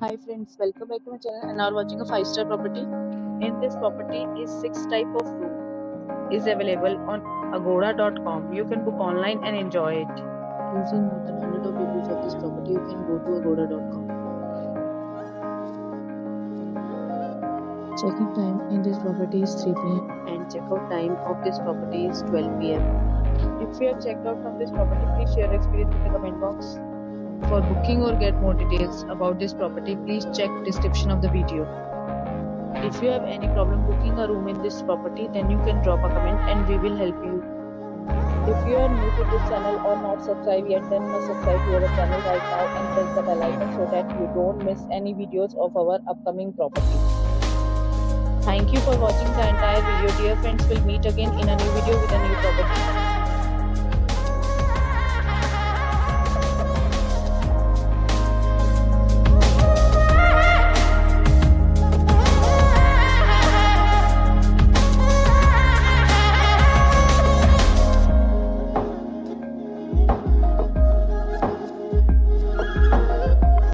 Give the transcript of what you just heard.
Hi friends, welcome back to my channel and are watching a 5-star property. In this property is 6 type of room is available on agoda.com. You can book online and enjoy it. Using more than 100 of reviews of this property, you can go to agoda.com. Check-in time in this property is 3 p.m. and check-out time of this property is 12 p.m. If you have checked out from this property, please share your experience in the comment box. For booking or get more details about this property, please check description of the video. If you have any problem booking a room in this property, then you can drop a comment and we will help you. If you are new to this channel or not subscribed yet, then must subscribe to our channel right now and press the bell icon so that you don't miss any videos of our upcoming property. Thank you for watching the entire video. Dear friends, will meet again in a new video with a new property.